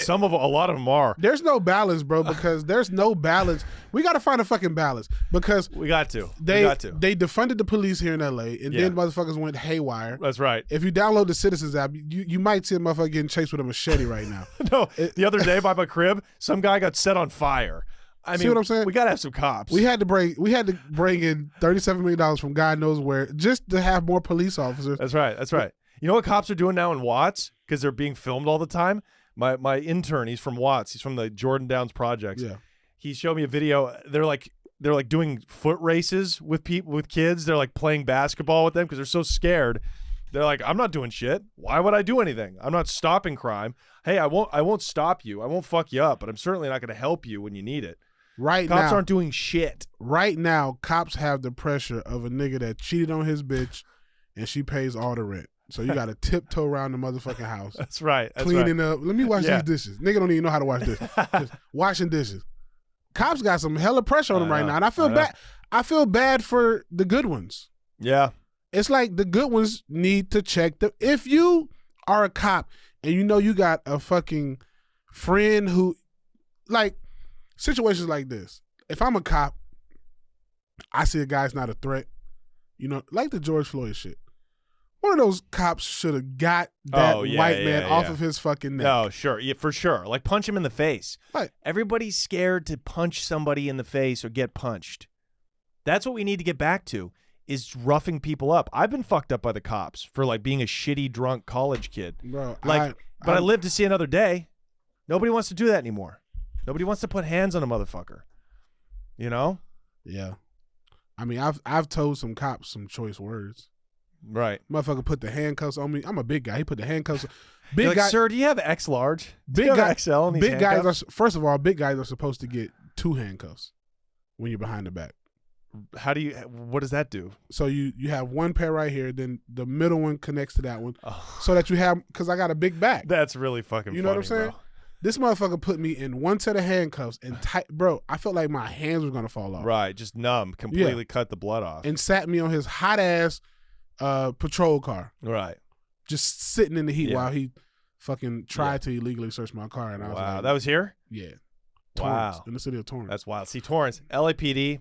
a lot of them are. There's no balance, bro, because there's no balance. We got to find a fucking balance because we got to. They defunded the police here in LA, and then motherfuckers went haywire. That's right. If you download the Citizens app, you might see a motherfucker getting chased with a machete right now. No, the other day by my crib, some guy got set on fire. I mean, see what I'm saying? We gotta have some cops. We had to bring in $37 million from God knows where just to have more police officers. That's right. That's right. You know what cops are doing now in Watts because they're being filmed all the time? My intern, he's from Watts. He's from the Jordan Downs projects. Yeah. He showed me a video. They're like doing foot races with kids. They're like playing basketball with them because they're so scared. They're like, I'm not doing shit. Why would I do anything? I'm not stopping crime. Hey, I won't stop you. I won't fuck you up, but I'm certainly not going to help you when you need it. Cops aren't doing shit. Right now, cops have the pressure of a nigga that cheated on his bitch and she pays all the rent. So you got to tiptoe around the motherfucking house. That's right. Cleaning up. Let me wash these dishes. Nigga don't even know how to wash dishes. Just washing dishes. Cops got some hella pressure on them right now. And I feel bad. I feel bad for the good ones. Yeah. It's like the good ones need to check. If you are a cop and you know you got a fucking friend who, like, situations like this. If I'm a cop, I see a guy's not a threat. You know, like the George Floyd shit. One of those cops should have got that white man off of his fucking neck. No, sure. Yeah, for sure. Like, punch him in the face. Right. Everybody's scared to punch somebody in the face or get punched. That's what we need to get back to, is roughing people up. I've been fucked up by the cops for, like, being a shitty, drunk college kid. Bro, but I live to see another day. Nobody wants to do that anymore. Nobody wants to put hands on a motherfucker. You know? Yeah. I mean, I've told some cops some choice words. Right. Motherfucker put the handcuffs on me. I'm a big guy. He put the handcuffs on. Big guy. Sir, do you have X large? Big guy XL in these big handcuffs? guys first of all, big guys are supposed to get 2 handcuffs when you're behind the back. What does that do? So you have one pair right here, then the middle one connects to that one. So that you have, because I got a big back. That's really fucking funny. You know what I'm saying? Bro. This motherfucker put me in one set of handcuffs and bro, I felt like my hands were gonna fall off. Right, just numb, completely cut the blood off. And sat me on his hot ass patrol car. Right. Just sitting in the heat while he fucking tried to illegally search my car. And I was like, that was here? Yeah. Torrance, wow. in the city of Torrance. That's wild. See, Torrance, LAPD,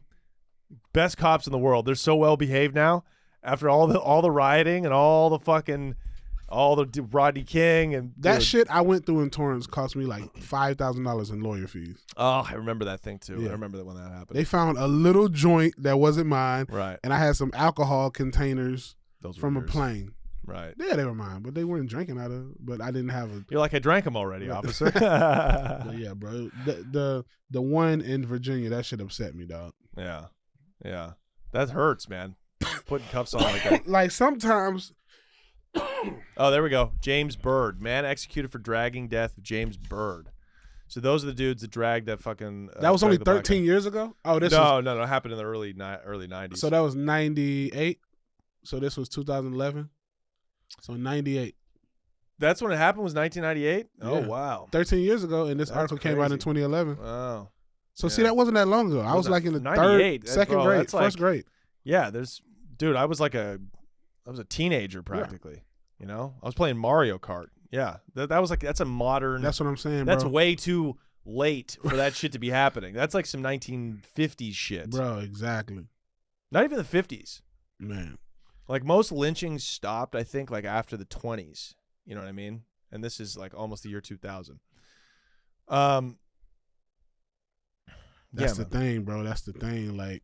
best cops in the world. They're so well behaved now after all the rioting and all the Rodney King and that shit I went through in Torrance cost me like $5,000 in lawyer fees. Oh, I remember that thing too. Yeah. I remember that when that happened. They found a little joint that wasn't mine. Right. And I had some alcohol containers from a plane. Right. Yeah, they were mine, but they weren't drinking out of. But I didn't have a. You're like, I drank them already, officer. But yeah, bro. The one in Virginia, that shit upset me, dog. Yeah, yeah, that hurts, man. Putting cuffs on like that. Like sometimes. Oh, there we go. James Byrd, man executed for dragging death of James Byrd. So those are the dudes that dragged that fucking. That was only 13 years ago. Oh, no, it happened in the early 90s. So that was 98. So this was 2011. So 98. That's when it happened. Was 1998? Yeah. Oh wow. 13 years ago, and this article came out in 2011. Wow. So see, that wasn't that long ago. I was like in the second grade, first grade. Yeah, dude. I was a teenager practically. Yeah. You know, I was playing Mario Kart. Yeah, that was like that's a modern. That's what I'm saying. That's bro. way too late for that shit to be happening. That's like some 1950s shit, bro. Exactly. Not even the 50s, man. Like most lynchings stopped, I think, like after the 20s. You know what I mean? And this is like almost the year 2000. That's the thing, bro. That's the thing. Like,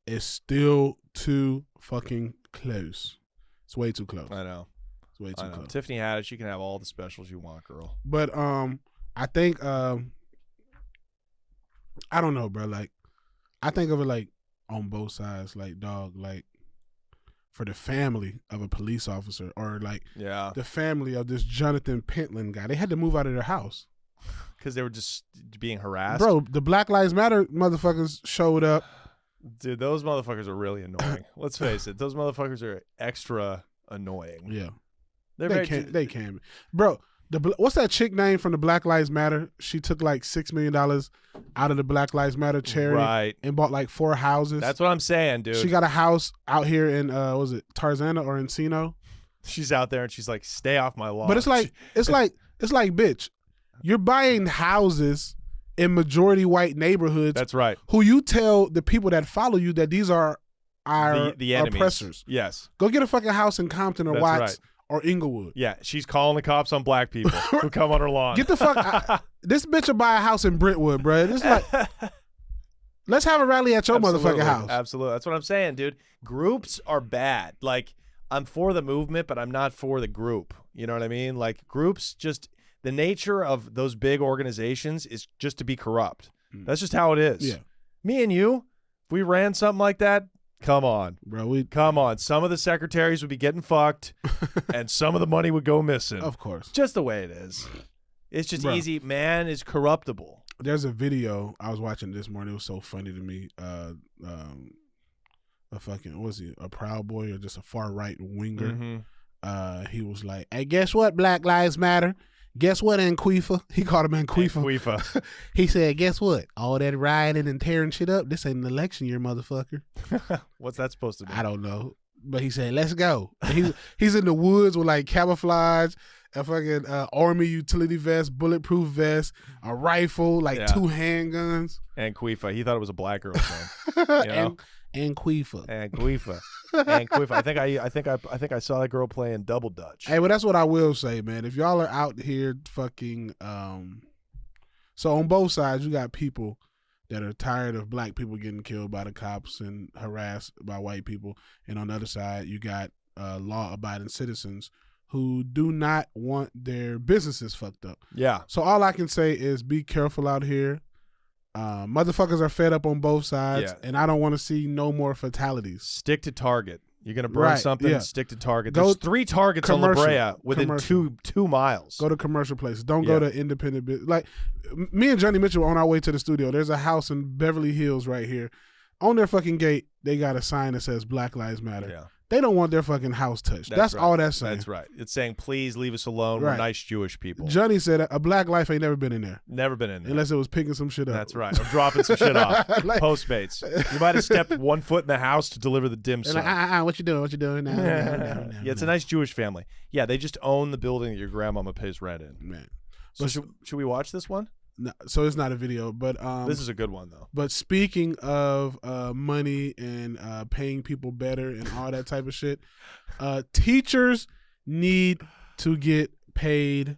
it's still too fucking close. It's way too close. I know. It's way too close. Tiffany Haddish, you can have all the specials you want, girl. But I think I don't know, bro. Like, I think of it like on both sides. Like, dog, like for the family of a police officer or like the family of this Jonathan Pentland guy, they had to move out of their house. Because they were just being harassed? Bro, the Black Lives Matter motherfuckers showed up. Dude, those motherfuckers are really annoying. Let's face it. Those motherfuckers are extra annoying. Yeah. They can be. Bro, what's that chick name from the Black Lives Matter? She took like $6 million out of the Black Lives Matter charity and bought like 4 houses. That's what I'm saying, dude. She got a house out here in, was it Tarzana or Encino? She's out there and she's like, stay off my lawn. But it's like, bitch, You're buying houses in majority white neighborhoods. That's right. Who you tell the people that follow you that these are our the enemies. oppressors. Yes. Go get a fucking house in Compton or That's Watts right. or Inglewood. Yeah, she's calling the cops on black people who come on her lawn. Get the fuck. This bitch will buy a house in Brentwood, bro. This is like, let's have a rally at your motherfucking house. Absolutely. That's what I'm saying, dude. Groups are bad. Like, I'm for the movement, but I'm not for the group. You know what I mean? Like, groups just, the nature of those big organizations is just to be corrupt. That's just how it is. Yeah. Me and you, if we ran something like that, come on. Bro, come on. Some of the secretaries would be getting fucked, and some of the money would go missing. Of course. Just the way it is. It's just easy. Man is corruptible. There's a video I was watching this morning. It was so funny to me. A fucking, what was he, a Proud Boy or just a far right winger? He was like, hey, guess what, Black Lives Matter? Guess what, Anquifa? He called him Anquifa. Anquifa. He said, guess what? All that rioting and tearing shit up, this ain't an election year, motherfucker. What's that supposed to be? I don't know. But he said, let's go. He's in the woods with like camouflage, a fucking army utility vest, bulletproof vest, a rifle, like 2 handguns. Anquifa. He thought it was a black girl's name. You know? Anquifa. Anquifa. Anquifa. I think I saw that girl playing double dutch. Hey, well, that's what I will say, man. If y'all are out here fucking, so on both sides, you got people that are tired of black people getting killed by the cops and harassed by white people, and on the other side, you got law-abiding citizens who do not want their businesses fucked up. Yeah. So all I can say is be careful out here. Motherfuckers are fed up on both sides, and I don't want to see no more fatalities. Stick to target. You're gonna burn something. Yeah. Stick to target. There's 3 targets on La Brea within two miles. Go to commercial places. Don't go to independent. Like me and Johnny Mitchell were on our way to the studio. There's a house in Beverly Hills right here. On their fucking gate, they got a sign that says Black Lives Matter. Yeah. They don't want their fucking house touched. That's right. all that's saying. That's right. It's saying, please leave us alone. We're nice Jewish people. Johnny said a black life ain't never been in there. Never been in there. Unless it was picking some shit up. That's right. Or dropping some shit off. Like, Postmates. You might have stepped 1 foot in the house to deliver the dim sum. Like, what you doing? What you doing? No, yeah, it's a nice Jewish family. Yeah, they just own the building that your grandmama pays rent in. Man. So should we watch this one? No, so it's not a video, but this is a good one though. But speaking of money and paying people better and all that type of shit, teachers need to get paid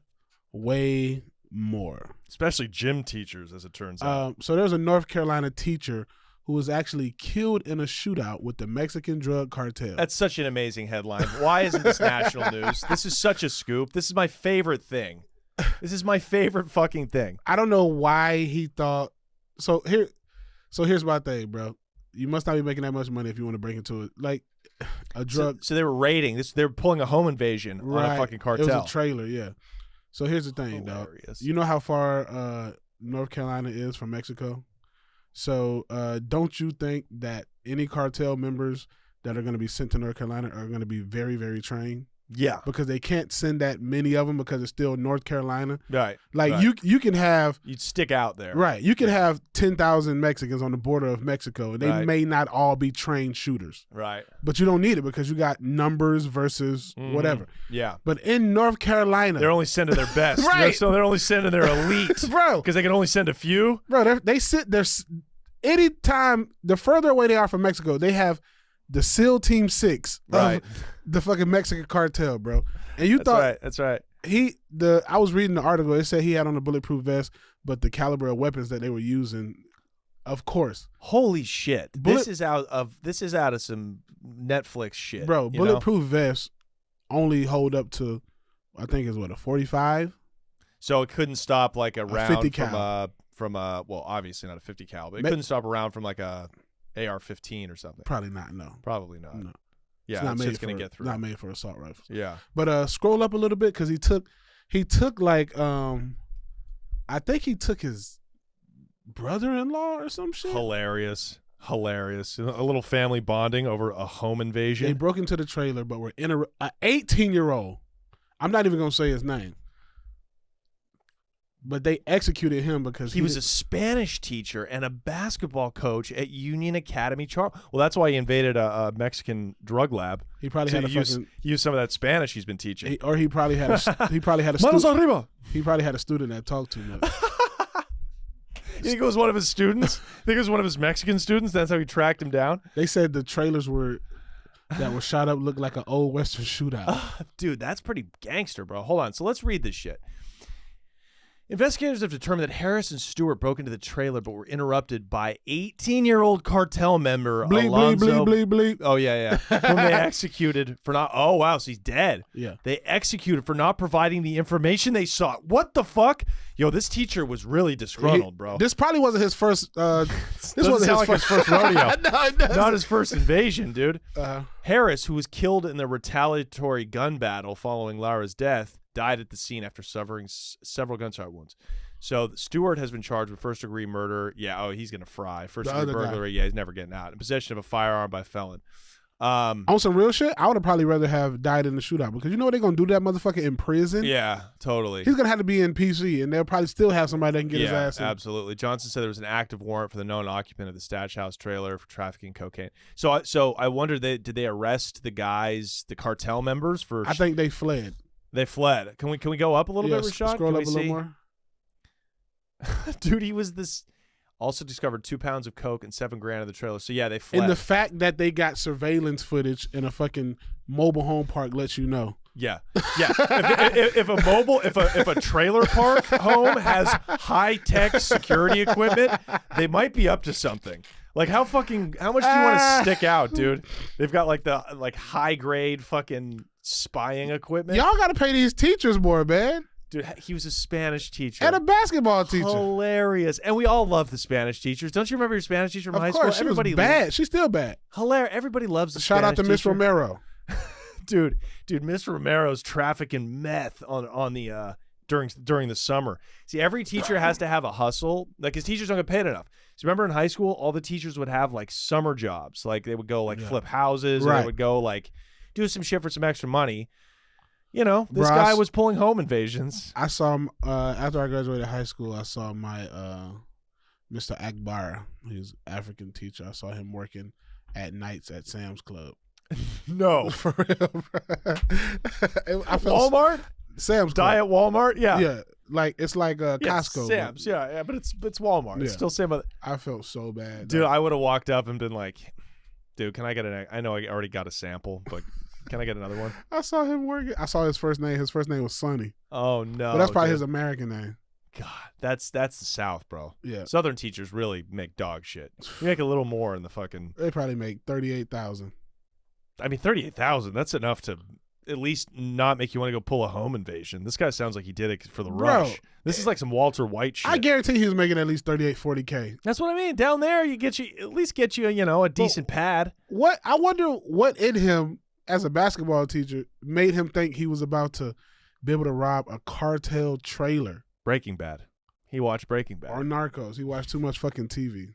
way more. Especially gym teachers, as it turns out. So there's a North Carolina teacher who was actually killed in a shootout with the Mexican drug cartel. That's such an amazing headline. Why isn't this national news? This is such a scoop. This is my favorite thing. This is my favorite fucking thing. I don't know why he thought. So here's my thing, bro. You must not be making that much money if you want to break into it. Like a drug. So they were raiding this. They were pulling a home invasion on a fucking cartel. It was a trailer, yeah. So here's the thing, dog. You know how far North Carolina is from Mexico? So don't you think that any cartel members that are going to be sent to North Carolina are going to be very, very trained? Yeah, because they can't send that many of them because it's still North Carolina. Right. Like you can have. You'd stick out there. Right. You can have 10,000 Mexicans on the border of Mexico, and they may not all be trained shooters. Right. But you don't need it because you got numbers versus whatever. Yeah. But in North Carolina, they're only sending their best. Right. So they're only sending their elite, bro. Because they can only send a few. Bro, they sit there. Anytime the further away they are from Mexico, they have the SEAL Team 6 of the fucking Mexican cartel, bro. And you thought that's right. I was reading the article. It said he had on a bulletproof vest, but the caliber of weapons that they were using, of course. Holy shit! This is out of some Netflix shit, bro. Bulletproof vests only hold up to, I think it's a 45. So it couldn't stop like a round 50 cal. from well, obviously not a 50 cal, but it couldn't stop a round from like a AR-15 or something. Probably not. No. Probably not. No. Yeah, it's just gonna get through. Not made for assault rifles. Yeah. But scroll up a little bit because he took like I think he took his brother-in-law or some shit. Hilarious. A little family bonding over a home invasion. They broke into the trailer, but were in a 18-year-old. I'm not even gonna say his name. But they executed him because he was a Spanish teacher and a basketball coach at Union Academy. Well, that's why he invaded a Mexican drug lab. He probably had to use some of that Spanish he's been teaching. He probably had a Manos arriba. He probably had a student that talked too much. You think it was one of his students? You think it was one of his Mexican students? That's how he tracked him down? They said the trailers that were shot up looked like an old Western shootout. Dude, that's pretty gangster, bro. Hold on. So let's read this shit. Investigators have determined that Harris and Stewart broke into the trailer but were interrupted by 18-year-old cartel member Alonzo. Bleep. Oh, yeah. Whom they executed for not... Oh, wow, so he's dead. Yeah. They executed for not providing the information they sought. What the fuck? Yo, this teacher was really disgruntled, bro. This probably wasn't his first... this wasn't his first rodeo. No, it doesn't. Not his first invasion, dude. Uh-huh. Harris, who was killed in the retaliatory gun battle following Lara's death, died at the scene after suffering several gunshot wounds. So Stewart has been charged with first-degree murder. Yeah, oh, he's going to fry. First-degree burglary. Yeah, he's never getting out. In possession of a firearm by a felon. On some real shit, I would have probably rather have died in the shootout because you know what they're going to do to that motherfucker in prison? Yeah, totally. He's going to have to be in PC, and they'll probably still have somebody that can get his ass in. Absolutely. Johnson said there was an active warrant for the known occupant of the Stash House trailer for trafficking cocaine. So I wonder, did they arrest the guys, the cartel members? I think they fled. They fled. Can we go up a little bit, Rashad? Scroll up a little more. Dude, he was this. Also discovered 2 pounds of coke and $7 grand of the trailer. So yeah, they fled. And the fact that they got surveillance footage in a fucking mobile home park lets you know. Yeah. if a trailer park home has high tech security equipment, they might be up to something. Like how much do you want to stick out, dude? They've got like high grade fucking spying equipment. Y'all got to pay these teachers more, man. Dude, he was a Spanish teacher. And a basketball teacher. Hilarious. And we all love the Spanish teachers. Don't you remember your Spanish teacher from high school? Everybody was bad. She's still bad. Hilarious. Everybody loves the Shout Spanish out to Miss Romero. Dude, Miss Romero's trafficking meth on the during the summer. See, every teacher has to have a hustle. Like his teachers don't get paid enough. So remember in high school, all the teachers would have like summer jobs. Like they would go flip houses, or they would go like do some shit for some extra money. You know, this guy was pulling home invasions. I saw him after I graduated high school. I saw my Mr. Akbar. He's an African teacher. I saw him working at nights at Sam's Club. No, for real. Walmart. Sam's Club. Die at Walmart. Yeah, like it's like Costco. Sam's. Yeah, but it's Walmart. It's still Sam. I felt so bad, dude. I would have walked up and been like, "Dude, can I get I know I already got a sample, but." Can I get another one? I saw him working. I saw his first name. His first name was Sonny. Oh no! But that's probably his American name. God, that's the South, bro. Yeah. Southern teachers really make dog shit. You make a little more in the fucking. They probably make $38,000. I mean, $38,000. That's enough to at least not make you want to go pull a home invasion. This guy sounds like he did it for the rush. This is like some Walter White shit. I guarantee he was making at least $38,000-$40,000. That's what I mean. Down there, at least get you a decent pad. What I wonder what in him as a basketball teacher made him think he was about to be able to rob a cartel trailer. Breaking Bad. He watched Breaking Bad. Or Narcos. He watched too much fucking TV.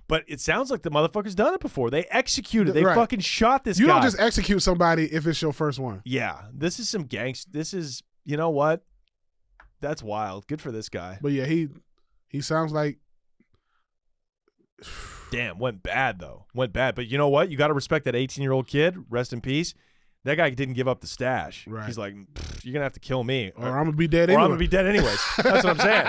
But it sounds like the motherfucker's done it before. They executed. They fucking shot this guy. You don't just execute somebody if it's your first one. Yeah. This is some gangster. This is, you know what? That's wild. Good for this guy. But yeah, he sounds like... Damn, went bad, though. Went bad. But you know what? You got to respect that 18-year-old kid. Rest in peace. That guy didn't give up the stash. Right. He's like, you're going to have to kill me. Or I'm going to be dead anyway. Or I'm going to be dead anyways. That's what I'm saying.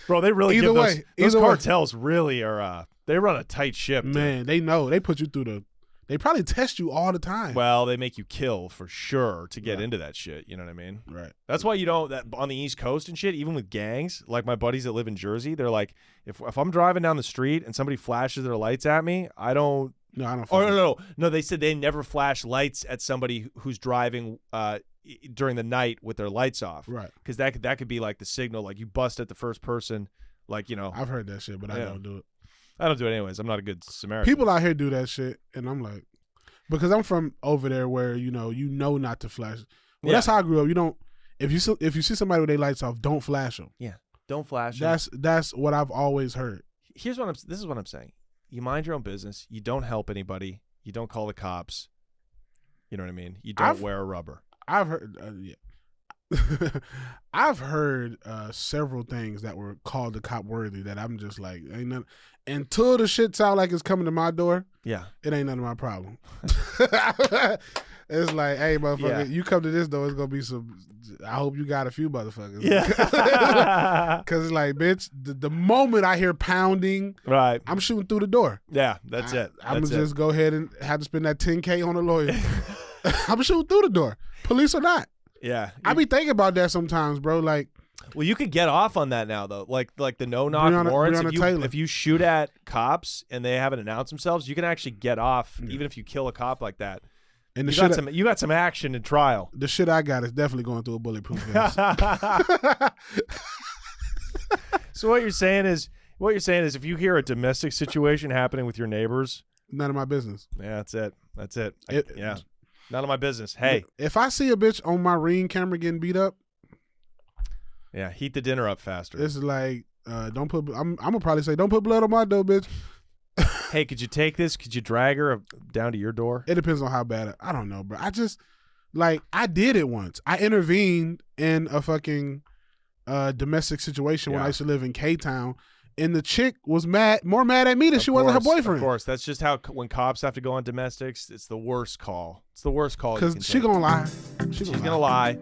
Bro, they really give those cartels really are, they run a tight ship. Man, dude. They know. They put you through they probably test you all the time. Well, they make you kill for sure to get into that shit. You know what I mean? Right. That's why you don't, that on the East Coast and shit, even with gangs, like my buddies that live in Jersey, they're like, if I'm driving down the street and somebody flashes their lights at me, I don't. No, I don't. Oh, no. They said they never flash lights at somebody who's driving during the night with their lights off. Right. Because that could be like the signal, like you bust at the first person, like, you know. I've heard that shit, but I don't do it. I don't do it anyways. I'm not a good Samaritan. People out here do that shit, and I'm like, because I'm from over there where you know not to flash. Well, that's how I grew up. You don't if you see somebody with their lights off, don't flash them. Yeah, don't flash them. That's what I've always heard. This is what I'm saying. You mind your own business. You don't help anybody. You don't call the cops. You know what I mean? You don't wear a rubber. I've heard, I've heard several things that were called the cop worthy that I'm just like, ain't nothing. Until the shit sound like it's coming to my door, Yeah. it ain't none of my problem. It's like, hey, motherfucker, you come to this door, it's gonna be some. I hope you got a few motherfuckers. Yeah. Because it's like, bitch, the moment I hear pounding, Right. I'm shooting through the door. Yeah, that's it. I'm gonna just go ahead and have to spend that $10K on a lawyer. I'm shooting through the door, police or not. Yeah. I be thinking about that sometimes, bro. Like, well, you could get off on that now, though. Like the no-knock warrants. If you shoot at cops and they haven't announced themselves, you can actually get off even if you kill a cop like that. And you got some action in trial. The shit I got is definitely going through a bulletproof vest. So what you're saying is if you hear a domestic situation happening with your neighbors, none of my business. Yeah, that's it. Yeah. None of my business. Hey. If I see a bitch on my Ring camera getting beat up, yeah, heat the dinner up faster. It's like, don't put. I'm gonna probably say, don't put blood on my door, bitch. Hey, could you take this? Could you drag her down to your door? It depends on how bad. I don't know, bro. I just I did it once. I intervened in a fucking domestic situation when I used to live in K-Town, and the chick was more mad at me than she was at her boyfriend. Of course, that's just how when cops have to go on domestics, it's the worst call. It's the worst call because she gonna lie. She's gonna lie.